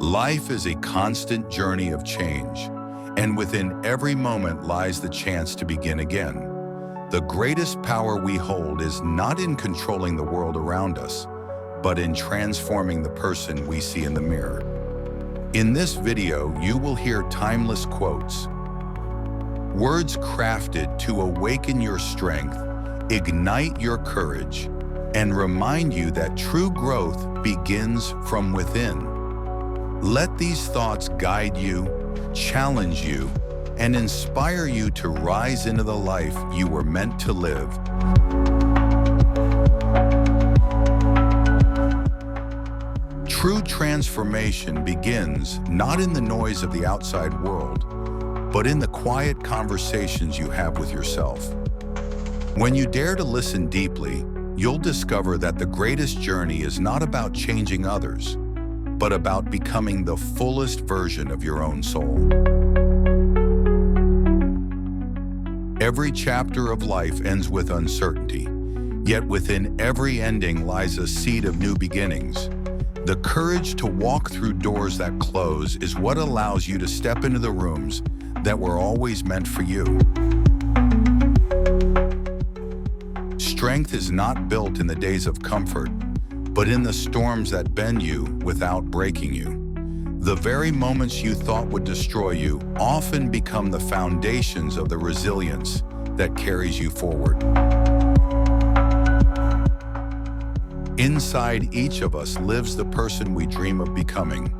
Life is a constant journey of change, and within every moment lies the chance to begin again. The greatest power we hold is not in controlling the world around us, but in transforming the person we see in the mirror. In this video, you will hear timeless quotes, words crafted to awaken your strength, ignite your courage, and remind you that true growth begins from within. Let these thoughts guide you, challenge you, and inspire you to rise into the life you were meant to live. True transformation begins not in the noise of the outside world, but in the quiet conversations you have with yourself. When you dare to listen deeply, you'll discover that the greatest journey is not about changing others, but about becoming the fullest version of your own soul. Every chapter of life ends with uncertainty, yet within every ending lies a seed of new beginnings. The courage to walk through doors that close is what allows you to step into the rooms that were always meant for you. Strength is not built in the days of comfort, but in the storms that bend you without breaking you. The very moments you thought would destroy you often become the foundations of the resilience that carries you forward. Inside each of us lives the person we dream of becoming.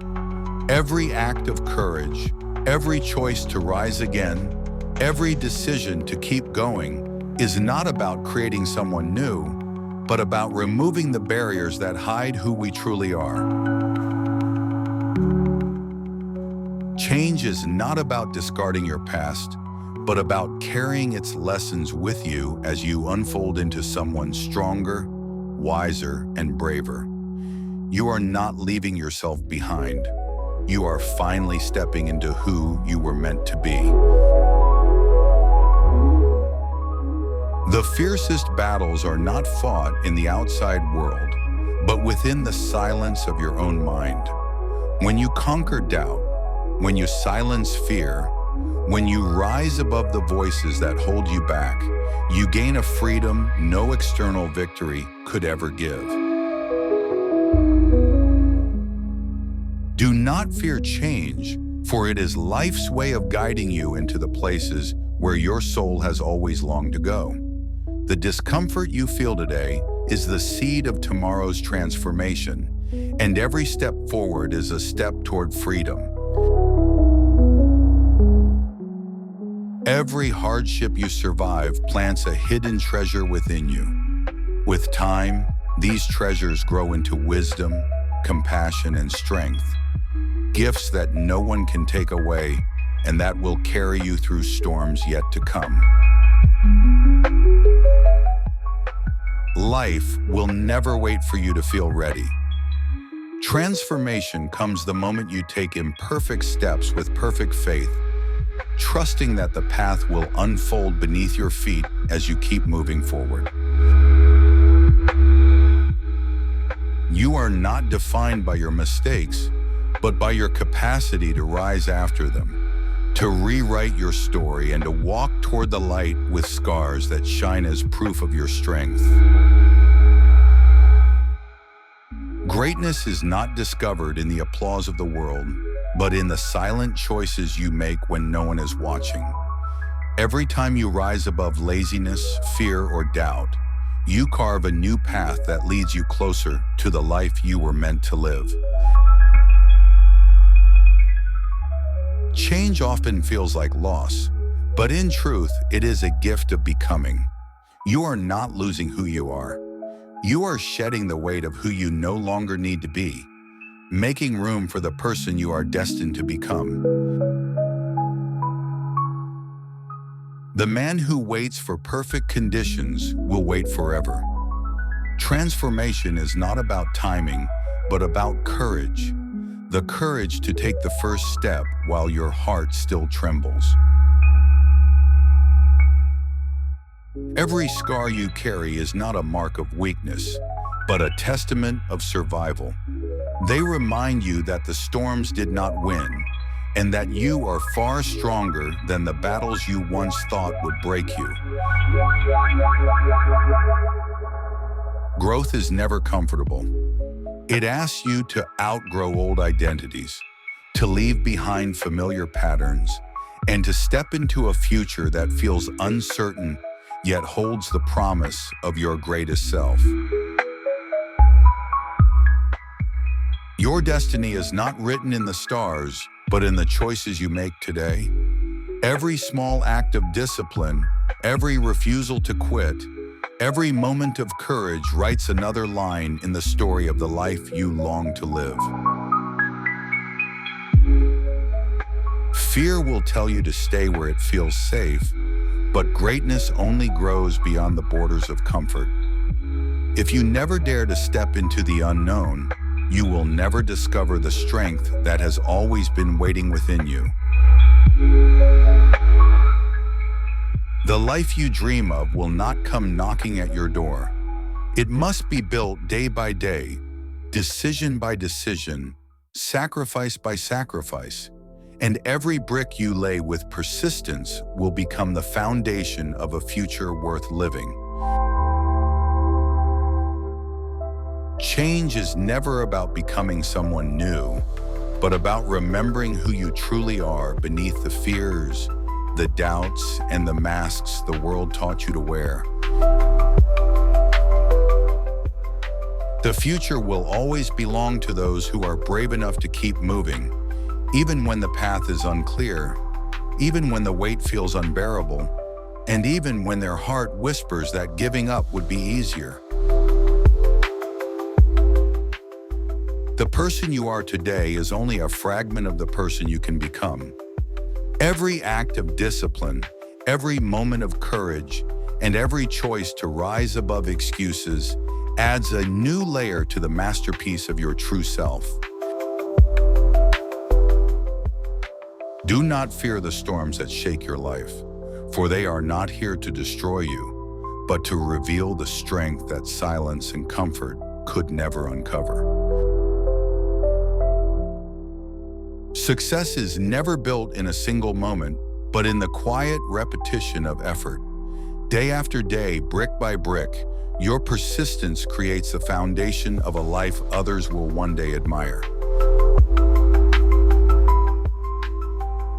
Every act of courage, every choice to rise again, every decision to keep going is not about creating someone new, but about removing the barriers that hide who we truly are. Change is not about discarding your past, but about carrying its lessons with you as you unfold into someone stronger, wiser, and braver. You are not leaving yourself behind. You are finally stepping into who you were meant to be. The fiercest battles are not fought in the outside world, but within the silence of your own mind. When you conquer doubt, when you silence fear, when you rise above the voices that hold you back, you gain a freedom no external victory could ever give. Do not fear change, for it is life's way of guiding you into the places where your soul has always longed to go. The discomfort you feel today is the seed of tomorrow's transformation, and every step forward is a step toward freedom. Every hardship you survive plants a hidden treasure within you. With time, these treasures grow into wisdom, compassion, and strength, gifts that no one can take away and that will carry you through storms yet to come. Life will never wait for you to feel ready. Transformation comes the moment you take imperfect steps with perfect faith, trusting that the path will unfold beneath your feet as you keep moving forward. You are not defined by your mistakes, but by your capacity to rise after them, to rewrite your story, and to walk toward the light with scars that shine as proof of your strength. Greatness is not discovered in the applause of the world, but in the silent choices you make when no one is watching. Every time you rise above laziness, fear, or doubt, you carve a new path that leads you closer to the life you were meant to live. Change often feels like loss, but in truth, it is a gift of becoming. You are not losing who you are. You are shedding the weight of who you no longer need to be, making room for the person you are destined to become. The man who waits for perfect conditions will wait forever. Transformation is not about timing, but about courage. The courage to take the first step while your heart still trembles. Every scar you carry is not a mark of weakness. but a testament of survival. They remind you that the storms did not win, and that you are far stronger than the battles you once thought would break you. Growth is never comfortable. It asks you to outgrow old identities, to leave behind familiar patterns, and to step into a future that feels uncertain yet holds the promise of your greatest self. Your destiny is not written in the stars, but in the choices you make today. Every small act of discipline, every refusal to quit, every moment of courage writes another line in the story of the life you long to live. Fear will tell you to stay where it feels safe, but greatness only grows beyond the borders of comfort. If you never dare to step into the unknown, you will never discover the strength that has always been waiting within you. The life you dream of will not come knocking at your door. It must be built day by day, decision by decision, sacrifice by sacrifice, and every brick you lay with persistence will become the foundation of a future worth living. Change is never about becoming someone new, but about remembering who you truly are beneath the fears, the doubts, and the masks the world taught you to wear. The future will always belong to those who are brave enough to keep moving, even when the path is unclear, even when the weight feels unbearable, and even when their heart whispers that giving up would be easier. The person you are today is only a fragment of the person you can become. Every act of discipline, every moment of courage, and every choice to rise above excuses adds a new layer to the masterpiece of your true self. Do not fear the storms that shake your life, for they are not here to destroy you, but to reveal the strength that silence and comfort could never uncover. Success is never built in a single moment, but in the quiet repetition of effort. Day after day, brick by brick, your persistence creates the foundation of a life others will one day admire.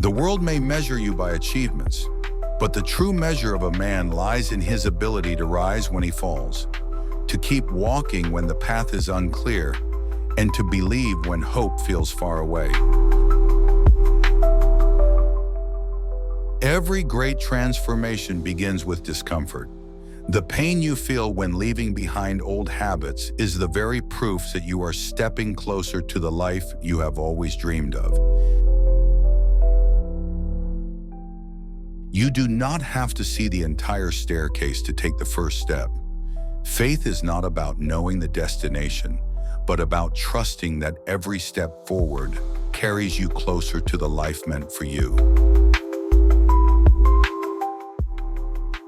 The world may measure you by achievements, but the true measure of a man lies in his ability to rise when he falls, to keep walking when the path is unclear, and to believe when hope feels far away. Every great transformation begins with discomfort. The pain you feel when leaving behind old habits is the very proof that you are stepping closer to the life you have always dreamed of. You do not have to see the entire staircase to take the first step. Faith is not about knowing the destination, but about trusting that every step forward carries you closer to the life meant for you.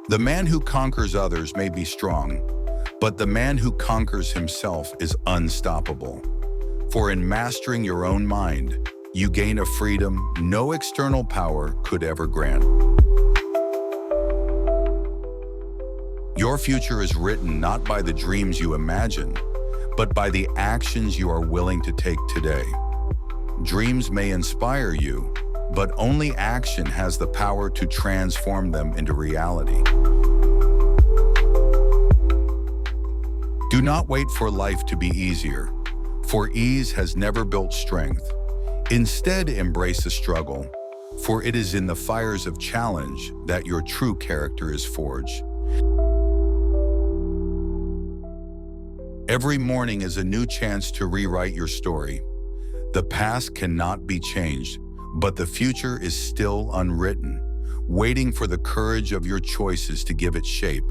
The man who conquers others may be strong, but the man who conquers himself is unstoppable. For in mastering your own mind, you gain a freedom no external power could ever grant. Your future is written not by the dreams you imagine, but by the actions you are willing to take today. Dreams may inspire you, but only action has the power to transform them into reality. Do not wait for life to be easier, for ease has never built strength. Instead, embrace the struggle, for it is in the fires of challenge that your true character is forged. Every morning is a new chance to rewrite your story. The past cannot be changed, but the future is still unwritten, waiting for the courage of your choices to give it shape.